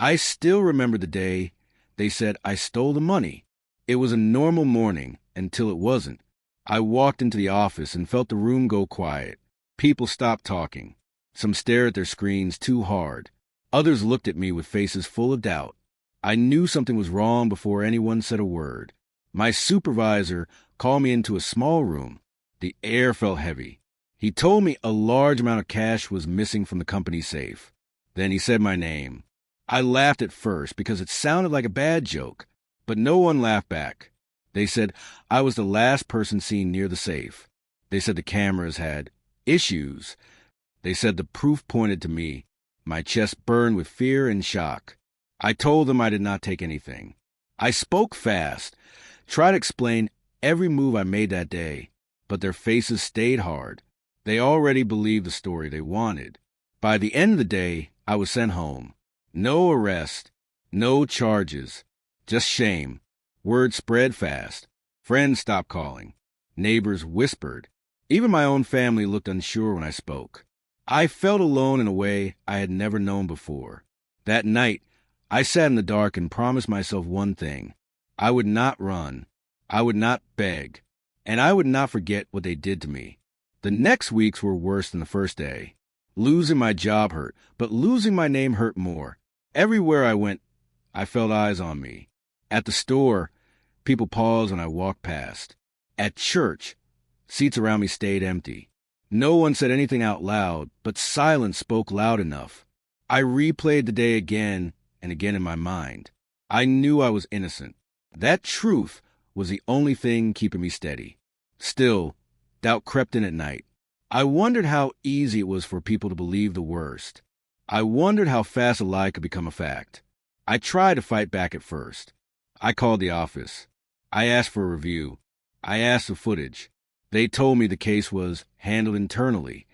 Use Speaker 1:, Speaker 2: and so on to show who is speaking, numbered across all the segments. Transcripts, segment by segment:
Speaker 1: I still remember the day they said I stole the money. It was a normal morning until it wasn't. I walked into the office and felt the room go quiet. People stopped talking. Some stared at their screens too hard. Others looked at me with faces full of doubt. I knew something was wrong before anyone said a word. My supervisor called me into a small room. The air felt heavy. He told me a large amount of cash was missing from the company safe. Then he said my name. I laughed at first because it sounded like a bad joke, but no one laughed back. They said I was the last person seen near the safe. They said the cameras had issues. They said the proof pointed to me. My chest burned with fear and shock. I told them I did not take anything. I spoke fast, tried to explain every move I made that day, but their faces stayed hard. They already believed the story they wanted. By the end of the day, I was sent home. No arrest, no charges, just shame. Word spread fast. Friends stopped calling. Neighbors whispered. Even my own family looked unsure when I spoke. I felt alone in a way I had never known before. That night, I sat in the dark and promised myself one thing. I would not run. I would not beg. And I would not forget what they did to me. The next weeks were worse than the first day. Losing my job hurt, but losing my name hurt more. Everywhere I went, I felt eyes on me. At the store, people paused when I walked past. At church, seats around me stayed empty. No one said anything out loud, but silence spoke loud enough. I replayed the day again and again in my mind. I knew I was innocent. That truth was the only thing keeping me steady. Still, doubt crept in at night. I wondered how easy it was for people to believe the worst. I wondered how fast a lie could become a fact. I tried to fight back at first. I called the office. I asked for a review. I asked for footage. They told me the case was handled internally.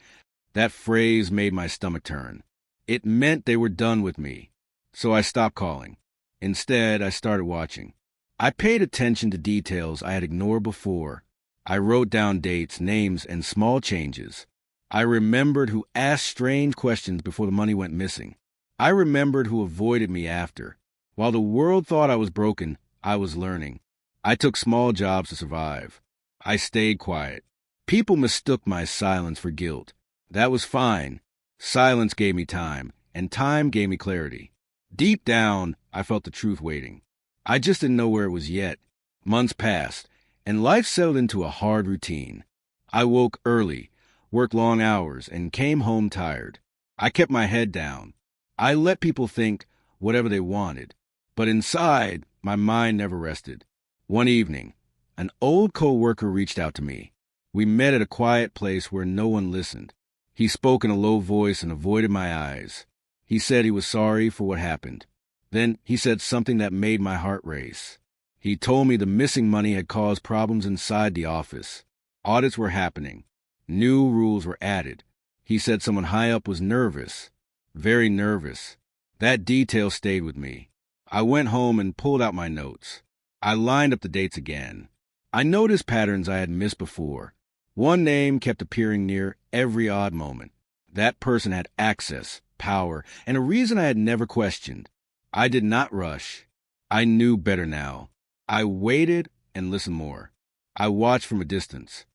Speaker 1: That phrase made my stomach turn. It meant they were done with me. So I stopped calling. Instead, I started watching. I paid attention to details I had ignored before. I wrote down dates, names, and small changes. I remembered who asked strange questions before the money went missing. I remembered who avoided me after. While the world thought I was broken, I was learning. I took small jobs to survive. I stayed quiet. People mistook my silence for guilt. That was fine. Silence gave me time, and time gave me clarity. Deep down, I felt the truth waiting. I just didn't know where it was yet. Months passed, and life settled into a hard routine. I woke early, worked long hours, and came home tired. I kept my head down. I let people think whatever they wanted. But inside, my mind never rested. One evening, an old co-worker reached out to me. We met at a quiet place where no one listened. He spoke in a low voice and avoided my eyes. He said he was sorry for what happened. Then he said something that made my heart race. He told me the missing money had caused problems inside the office. Audits were happening. New rules were added. He said someone high up was nervous. Very nervous. That detail stayed with me. I went home and pulled out my notes. I lined up the dates again. I noticed patterns I had missed before. One name kept appearing near every odd moment. That person had access, power, and a reason I had never questioned. I did not rush. I knew better now. I waited and listened more. I watched from a distance.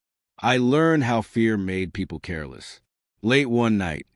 Speaker 1: I learned how fear made people careless. Late one night,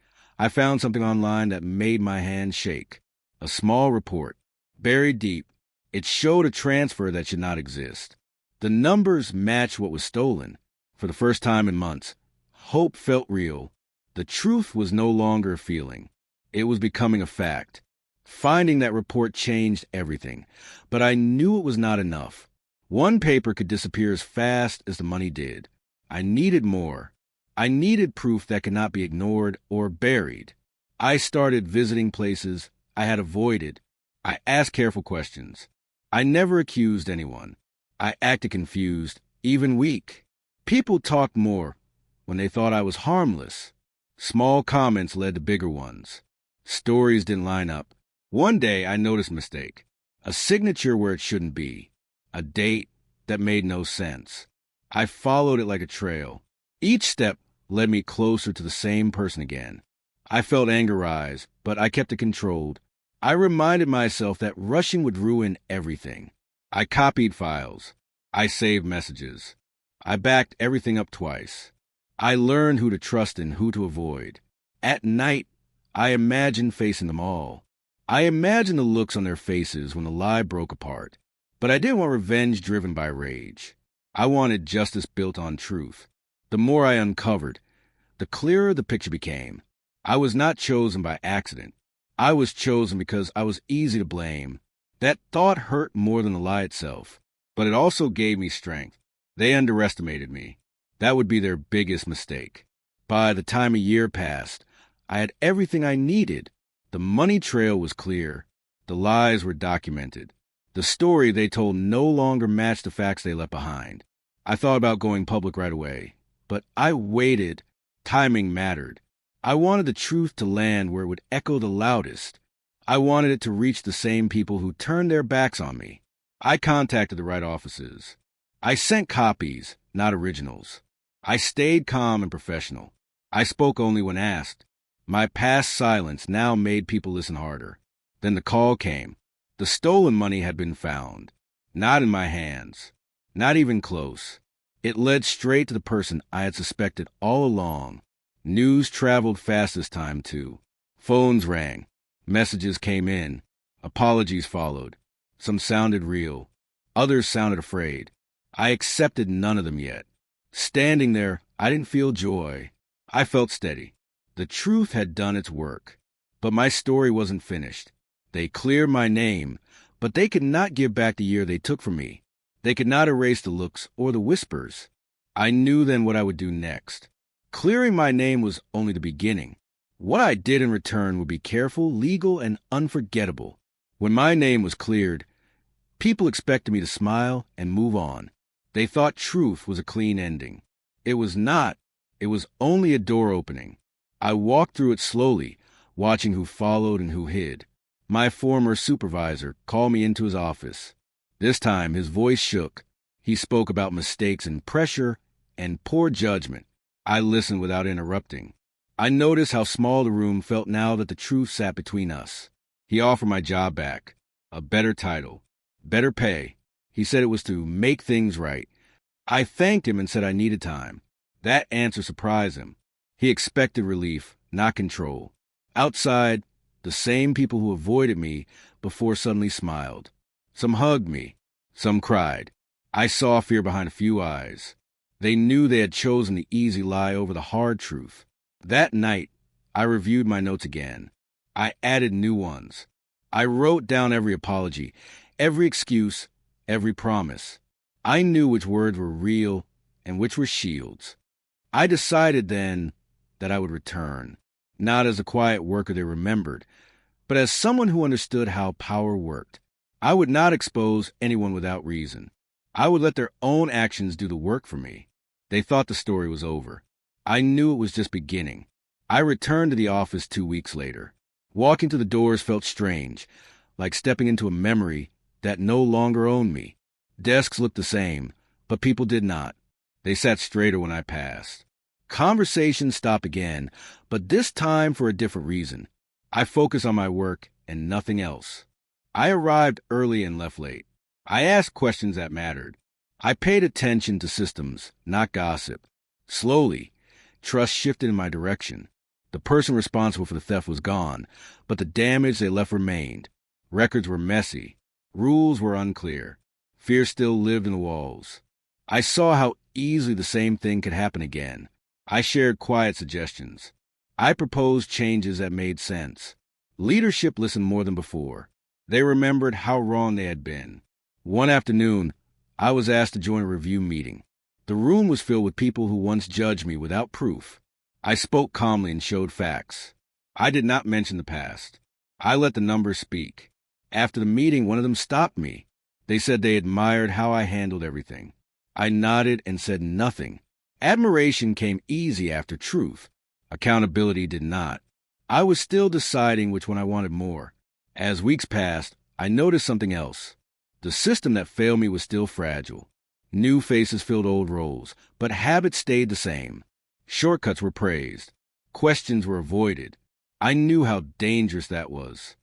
Speaker 1: I found something online that made my hand shake. A small report. Buried deep, it showed a transfer that should not exist. The numbers matched what was stolen. For the first time in months, hope felt real. The truth was no longer a feeling. It was becoming a fact. Finding that report changed everything, but I knew it was not enough. One paper could disappear as fast as the money did. I needed more. I needed proof that could not be ignored or buried. I started visiting places I had avoided. I asked careful questions. I never accused anyone. I acted confused, even weak. People talked more when they thought I was harmless. Small comments led to bigger ones. Stories didn't line up. One day I noticed a mistake. A signature where it shouldn't be. A date that made no sense. I followed it like a trail. Each step led me closer to the same person again. I felt anger rise, but I kept it controlled. I reminded myself that rushing would ruin everything. I copied files. I saved messages. I backed everything up twice. I learned who to trust and who to avoid. At night, I imagined facing them all. I imagined the looks on their faces when the lie broke apart. But I didn't want revenge driven by rage. I wanted justice built on truth. The more I uncovered, the clearer the picture became. I was not chosen by accident. I was chosen because I was easy to blame. That thought hurt more than the lie itself, but it also gave me strength. They underestimated me. That would be their biggest mistake. By the time a year passed, I had everything I needed. The money trail was clear. The lies were documented. The story they told no longer matched the facts they left behind. I thought about going public right away, but I waited. Timing mattered. I wanted the truth to land where it would echo the loudest. I wanted it to reach the same people who turned their backs on me. I contacted the right offices. I sent copies, not originals. I stayed calm and professional. I spoke only when asked. My past silence now made people listen harder. Then the call came. The stolen money had been found. Not in my hands. Not even close. It led straight to the person I had suspected all along. News traveled fast this time, too. Phones rang. Messages came in. Apologies followed. Some sounded real. Others sounded afraid. I accepted none of them yet. Standing there, I didn't feel joy. I felt steady. The truth had done its work. But my story wasn't finished. They cleared my name, but they could not give back the year they took from me. They could not erase the looks or the whispers. I knew then what I would do next. Clearing my name was only the beginning. What I did in return would be careful, legal, and unforgettable. When my name was cleared, people expected me to smile and move on. They thought truth was a clean ending. It was not. It was only a door opening. I walked through it slowly, watching who followed and who hid. My former supervisor called me into his office. This time, his voice shook. He spoke about mistakes and pressure and poor judgment. I listened without interrupting. I noticed how small the room felt now that the truth sat between us. He offered my job back. A better title. Better pay. He said it was to make things right. I thanked him and said I needed time. That answer surprised him. He expected relief, not control. Outside, the same people who avoided me before suddenly smiled. Some hugged me. Some cried. I saw fear behind a few eyes. They knew they had chosen the easy lie over the hard truth. That night, I reviewed my notes again. I added new ones. I wrote down every apology, every excuse, every promise. I knew which words were real and which were shields. I decided then that I would return, not as a quiet worker they remembered, but as someone who understood how power worked. I would not expose anyone without reason. I would let their own actions do the work for me. They thought the story was over. I knew it was just beginning. I returned to the office 2 weeks later. Walking to the doors felt strange, like stepping into a memory that no longer owned me. Desks looked the same, but people did not. They sat straighter when I passed. Conversations stopped again, but this time for a different reason. I focused on my work and nothing else. I arrived early and left late. I asked questions that mattered. I paid attention to systems, not gossip. Slowly, trust shifted in my direction. The person responsible for the theft was gone, but the damage they left remained. Records were messy. Rules were unclear. Fear still lived in the walls. I saw how easily the same thing could happen again. I shared quiet suggestions. I proposed changes that made sense. Leadership listened more than before. They remembered how wrong they had been. One afternoon, I was asked to join a review meeting. The room was filled with people who once judged me without proof. I spoke calmly and showed facts. I did not mention the past. I let the numbers speak. After the meeting, one of them stopped me. They said they admired how I handled everything. I nodded and said nothing. Admiration came easy after truth. Accountability did not. I was still deciding which one I wanted more. As weeks passed, I noticed something else. The system that failed me was still fragile. New faces filled old roles, but habits stayed the same. Shortcuts were praised. Questions were avoided. I knew how dangerous that was.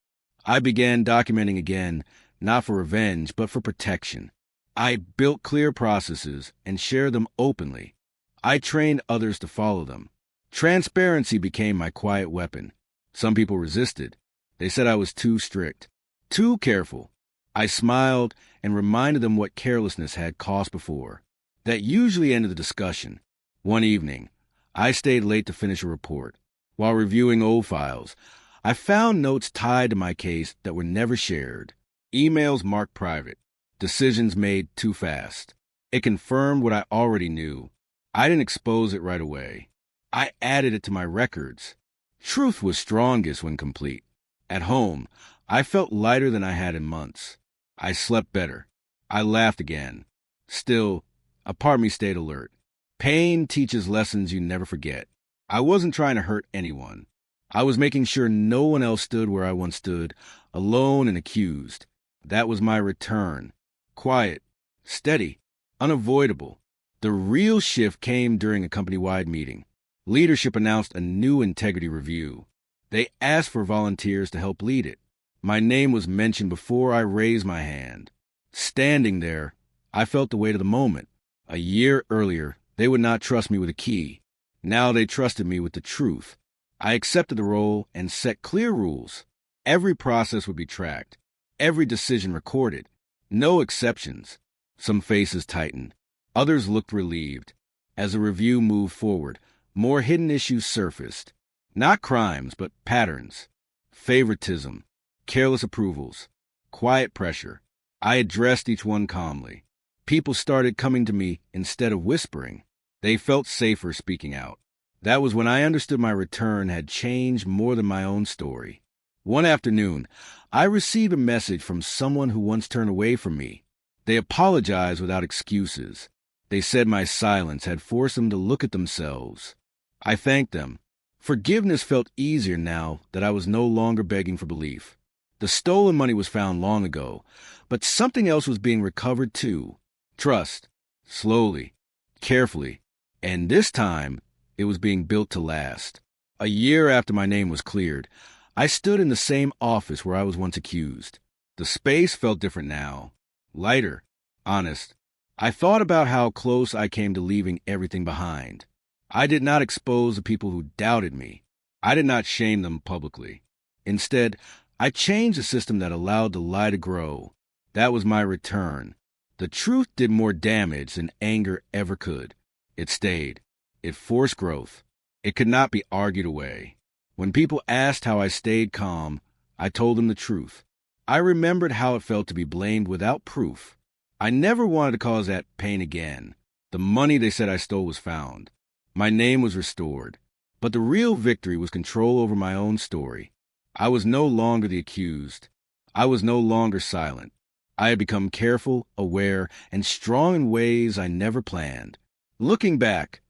Speaker 1: I began documenting again, not for revenge, but for protection. I built clear processes and shared them openly. I trained others to follow them. Transparency became my quiet weapon. Some people resisted. They said I was too strict, too careful. I smiled and reminded them what carelessness had cost before. That usually ended the discussion. One evening, I stayed late to finish a report. While reviewing old files, I found notes tied to my case that were never shared. Emails marked private. Decisions made too fast. It confirmed what I already knew. I didn't expose it right away. I added it to my records. Truth was strongest when complete. At home, I felt lighter than I had in months. I slept better. I laughed again. Still, a part of me stayed alert. Pain teaches lessons you never forget. I wasn't trying to hurt anyone. I was making sure no one else stood where I once stood, alone and accused. That was my return. Quiet, steady, unavoidable. The real shift came during a company-wide meeting. Leadership announced a new integrity review. They asked for volunteers to help lead it. My name was mentioned before I raised my hand. Standing there, I felt the weight of the moment. A year earlier, they would not trust me with a key. Now they trusted me with the truth. I accepted the role and set clear rules. Every process would be tracked. Every decision recorded. No exceptions. Some faces tightened. Others looked relieved. As the review moved forward, more hidden issues surfaced. Not crimes, but patterns. Favoritism. Careless approvals. Quiet pressure. I addressed each one calmly. People started coming to me instead of whispering. They felt safer speaking out. That was when I understood my return had changed more than my own story. One afternoon, I received a message from someone who once turned away from me. They apologized without excuses. They said my silence had forced them to look at themselves. I thanked them. Forgiveness felt easier now that I was no longer begging for belief. The stolen money was found long ago, but something else was being recovered too. Trust. Slowly. Carefully. And this time, it was being built to last. A year after my name was cleared, I stood in the same office where I was once accused. The space felt different now. Lighter. Honest. I thought about how close I came to leaving everything behind. I did not expose the people who doubted me. I did not shame them publicly. Instead, I changed the system that allowed the lie to grow. That was my return. The truth did more damage than anger ever could. It stayed. It forced growth. It could not be argued away. When people asked how I stayed calm, I told them the truth. I remembered how it felt to be blamed without proof. I never wanted to cause that pain again. The money they said I stole was found. My name was restored. But the real victory was control over my own story. I was no longer the accused. I was no longer silent. I had become careful, aware, and strong in ways I never planned. Looking back,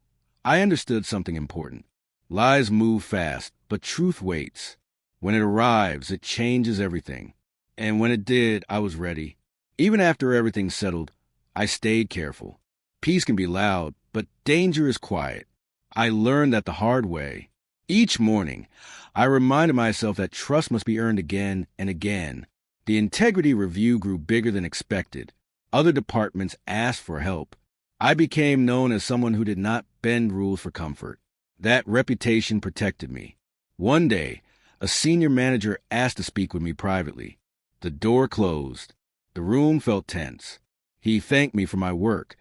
Speaker 1: I understood something important. Lies move fast, but truth waits. When it arrives, it changes everything. And when it did, I was ready. Even after everything settled, I stayed careful. Peace can be loud, but danger is quiet. I learned that the hard way. Each morning, I reminded myself that trust must be earned again and again. The integrity review grew bigger than expected. Other departments asked for help. I became known as someone who did not bend rules for comfort. That reputation protected me. One day, a senior manager asked to speak with me privately. The door closed. The room felt tense. He thanked me for my work,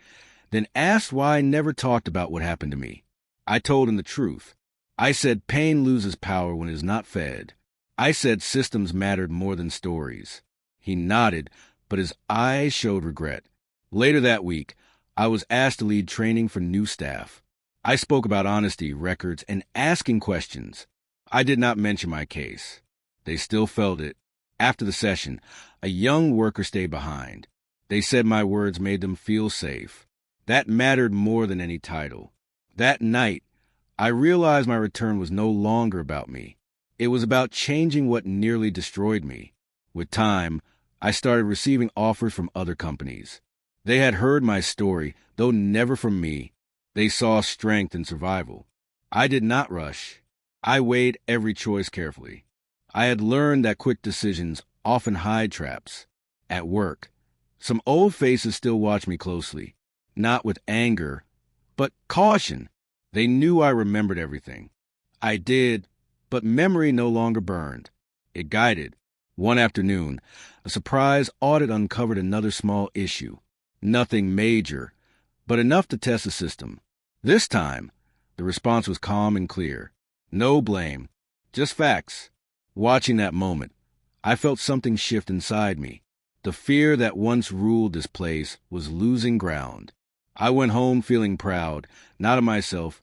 Speaker 1: then asked why I never talked about what happened to me. I told him the truth. I said pain loses power when it is not fed. I said systems mattered more than stories. He nodded, but his eyes showed regret. Later that week, I was asked to lead training for new staff. I spoke about honesty, records, and asking questions. I did not mention my case. They still felt it. After the session, a young worker stayed behind. They said my words made them feel safe. That mattered more than any title. That night, I realized my return was no longer about me. It was about changing what nearly destroyed me. With time, I started receiving offers from other companies. They had heard my story, though never from me. They saw strength in survival. I did not rush. I weighed every choice carefully. I had learned that quick decisions often hide traps. At work, some old faces still watched me closely, not with anger, but caution. They knew I remembered everything. I did, but memory no longer burned. It guided. One afternoon, a surprise audit uncovered another small issue. Nothing major, but enough to test the system. This time, the response was calm and clear. No blame, just facts. Watching that moment, I felt something shift inside me. The fear that once ruled this place was losing ground. I went home feeling proud, not of myself,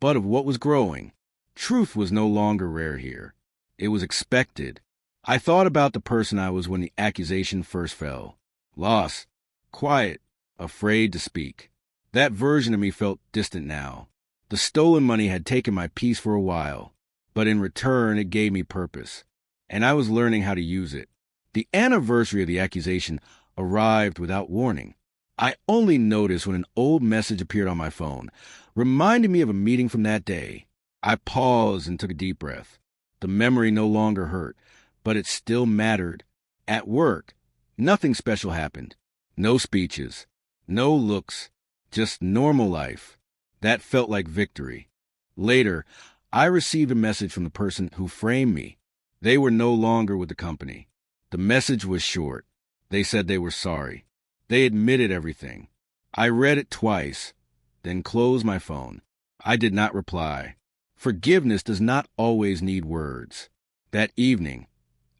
Speaker 1: but of what was growing. Truth was no longer rare here. It was expected. I thought about the person I was when the accusation first fell. Lost, quiet, afraid to speak. That version of me felt distant now. The stolen money had taken my peace for a while, but in return it gave me purpose, and I was learning how to use it. The anniversary of the accusation arrived without warning. I only noticed when an old message appeared on my phone, reminding me of a meeting from that day. I paused and took a deep breath. The memory no longer hurt, but it still mattered. At work, nothing special happened. No speeches, no looks, just normal life. That felt like victory. Later, I received a message from the person who framed me. They were no longer with the company. The message was short. They said they were sorry. They admitted everything. I read it twice, then closed my phone. I did not reply. Forgiveness does not always need words. That evening,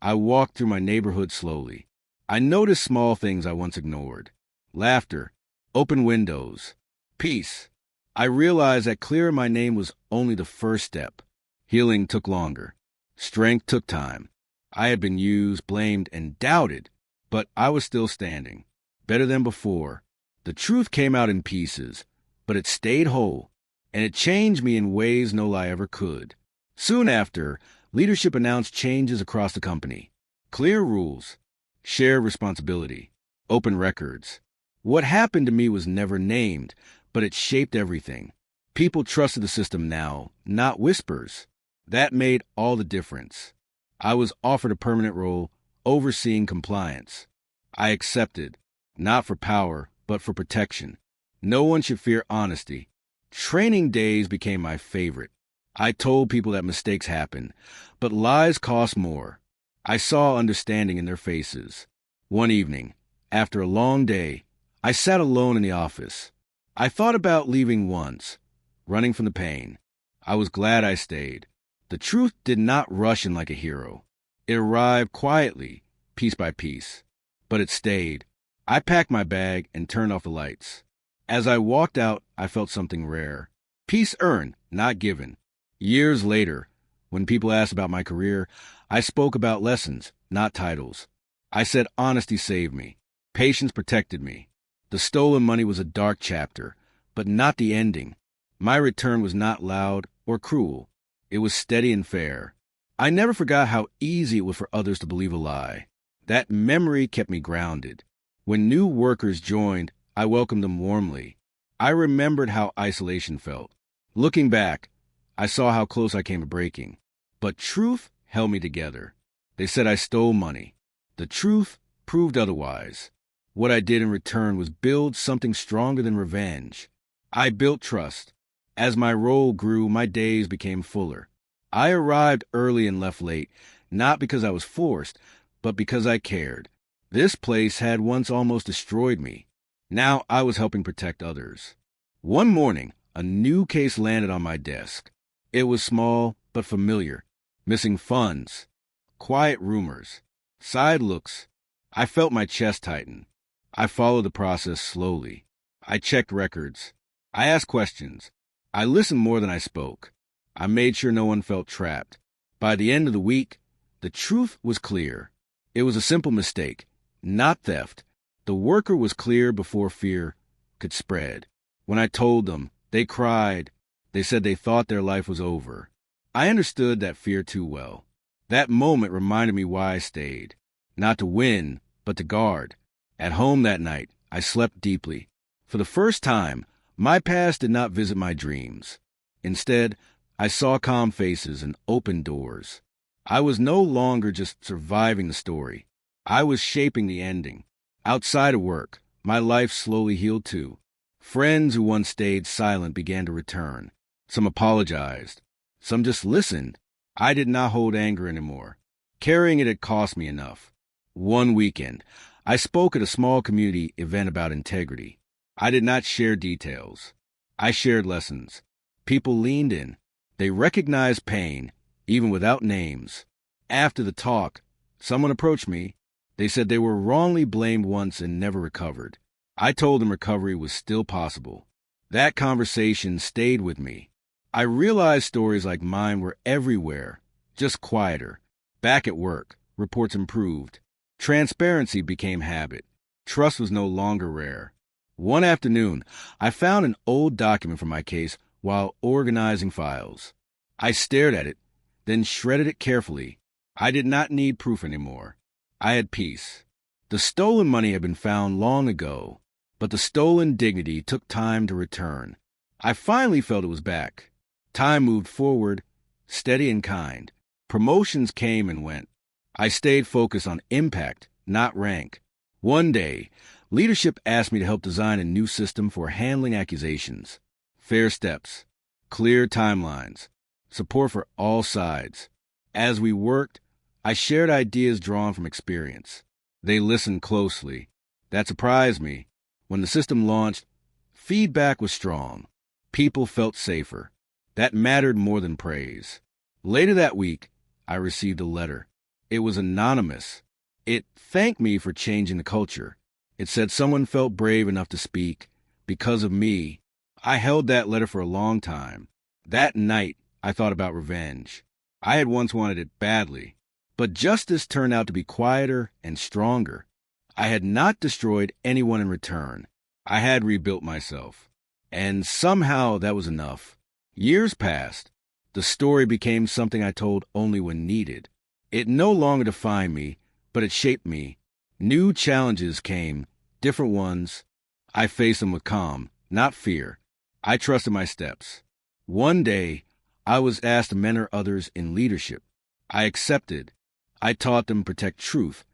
Speaker 1: I walked through my neighborhood slowly. I noticed small things I once ignored. Laughter, open windows, peace. I realized that clearing my name was only the first step. Healing took longer. Strength took time. I had been used, blamed, and doubted, but I was still standing. Better than before. The truth came out in pieces, but it stayed whole, and it changed me in ways no lie ever could. Soon after, leadership announced changes across the company. Clear rules, shared responsibility, open records. What happened to me was never named, but it shaped everything. People trusted the system now, not whispers. That made all the difference. I was offered a permanent role, overseeing compliance. I accepted, not for power, but for protection. No one should fear honesty. Training days became my favorite. I told people that mistakes happen, but lies cost more. I saw understanding in their faces. One evening, after a long day, I sat alone in the office. I thought about leaving once, running from the pain. I was glad I stayed. The truth did not rush in like a hero. It arrived quietly, piece by piece. But it stayed. I packed my bag and turned off the lights. As I walked out, I felt something rare. Peace earned, not given. Years later, when people asked about my career, I spoke about lessons, not titles. I said honesty saved me. Patience protected me. The stolen money was a dark chapter, but not the ending. My return was not loud or cruel. It was steady and fair. I never forgot how easy it was for others to believe a lie. That memory kept me grounded. When new workers joined, I welcomed them warmly. I remembered how isolation felt. Looking back, I saw how close I came to breaking. But truth held me together. They said I stole money. The truth proved otherwise. What I did in return was build something stronger than revenge. I built trust. As my role grew, my days became fuller. I arrived early and left late, not because I was forced, but because I cared. This place had once almost destroyed me. Now I was helping protect others. One morning, a new case landed on my desk. It was small but familiar. Missing funds, quiet rumors, side looks. I felt my chest tighten. I followed the process slowly. I checked records. I asked questions. I listened more than I spoke. I made sure no one felt trapped. By the end of the week, the truth was clear. It was a simple mistake, not theft. The worker was clear before fear could spread. When I told them, they cried. They said they thought their life was over. I understood that fear too well. That moment reminded me why I stayed. Not to win, but to guard. At home that night, I slept deeply. For the first time, my past did not visit my dreams. Instead, I saw calm faces and open doors. I was no longer just surviving the story. I was shaping the ending. Outside of work, my life slowly healed too. Friends who once stayed silent began to return. Some apologized. Some just listened. I did not hold anger anymore. Carrying it had cost me enough. One weekend, I spoke at a small community event about integrity. I did not share details. I shared lessons. People leaned in. They recognized pain, even without names. After the talk, someone approached me. They said they were wrongly blamed once and never recovered. I told them recovery was still possible. That conversation stayed with me. I realized stories like mine were everywhere, just quieter. Back at work, reports improved. Transparency became habit. Trust was no longer rare. One afternoon, I found an old document from my case while organizing files. I stared at it, then shredded it carefully. I did not need proof anymore. I had peace. The stolen money had been found long ago, but the stolen dignity took time to return. I finally felt it was back. Time moved forward, steady and kind. Promotions came and went. I stayed focused on impact, not rank. One day, leadership asked me to help design a new system for handling accusations. Fair steps, clear timelines, support for all sides. As we worked, I shared ideas drawn from experience. They listened closely. That surprised me. When the system launched, feedback was strong. People felt safer. That mattered more than praise. Later that week, I received a letter. It was anonymous. It thanked me for changing the culture. It said someone felt brave enough to speak. Because of me, I held that letter for a long time. That night, I thought about revenge. I had once wanted it badly, but justice turned out to be quieter and stronger. I had not destroyed anyone in return. I had rebuilt myself. And somehow that was enough. Years passed. The story became something I told only when needed. It no longer defined me, but it shaped me. New challenges came, different ones. I faced them with calm, not fear. I trusted my steps. One day, I was asked to mentor others in leadership. I accepted. I taught them to protect truth,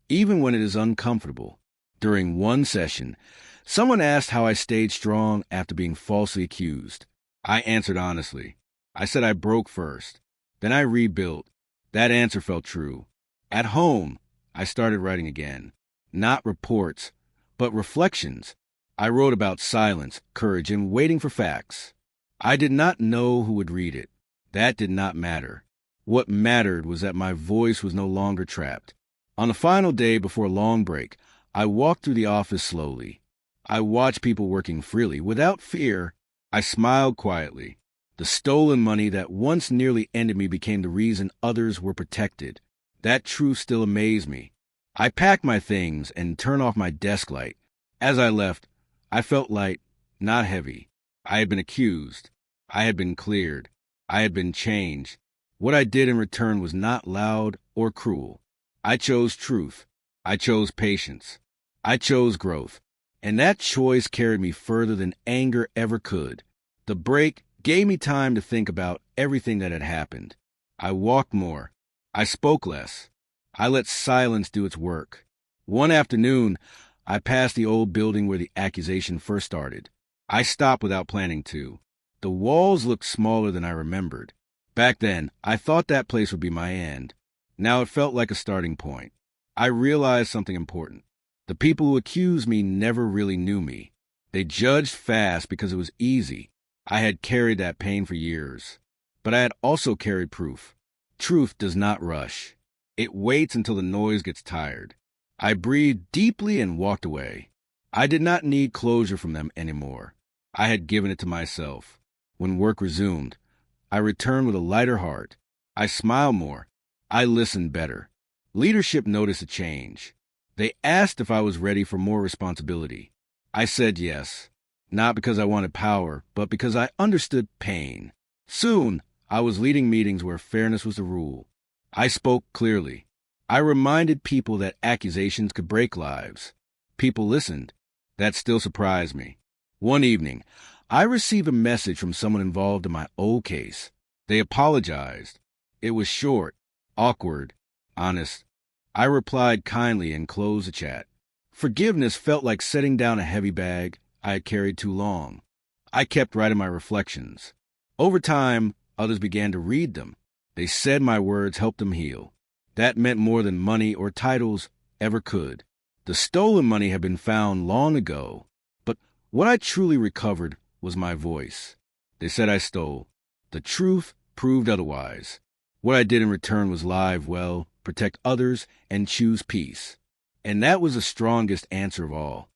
Speaker 1: even when it is uncomfortable. During one session, someone asked how I stayed strong after being falsely accused. I answered honestly. I said I broke first. Then I rebuilt. That answer felt true. At home, I started writing again. Not reports, but reflections. I wrote about silence, courage, and waiting for facts. I did not know who would read it. That did not matter. What mattered was that my voice was no longer trapped. On the final day before a long break, I walked through the office slowly. I watched people working freely, without fear. I smiled quietly. The stolen money that once nearly ended me became the reason others were protected. That truth still amazed me. I packed my things and turned off my desk light. As I left, I felt light, not heavy. I had been accused. I had been cleared. I had been changed. What I did in return was not loud or cruel. I chose truth. I chose patience. I chose growth. And that choice carried me further than anger ever could. The break gave me time to think about everything that had happened. I walked more. I spoke less. I let silence do its work. One afternoon, I passed the old building where the accusation first started. I stopped without planning to. The walls looked smaller than I remembered. Back then, I thought that place would be my end. Now it felt like a starting point. I realized something important. The people who accused me never really knew me. They judged fast because it was easy. I had carried that pain for years. But I had also carried proof. Truth does not rush. It waits until the noise gets tired. I breathed deeply and walked away. I did not need closure from them anymore. I had given it to myself. When work resumed, I returned with a lighter heart. I smiled more. I listened better. Leadership noticed a change. They asked if I was ready for more responsibility. I said yes, not because I wanted power, but because I understood pain. Soon, I was leading meetings where fairness was the rule. I spoke clearly. I reminded people that accusations could break lives. People listened. That still surprised me. One evening, I received a message from someone involved in my old case. They apologized. It was short, Awkward. Honest. I replied kindly and closed the chat. Forgiveness felt like setting down a heavy bag I had carried too long. I kept writing my reflections. Over time, others began to read them. They said my words helped them heal. That meant more than money or titles ever could. The stolen money had been found long ago, but what I truly recovered was my voice. They said I stole. The truth proved otherwise. What I did in return was live well, protect others, and choose peace. And that was the strongest answer of all.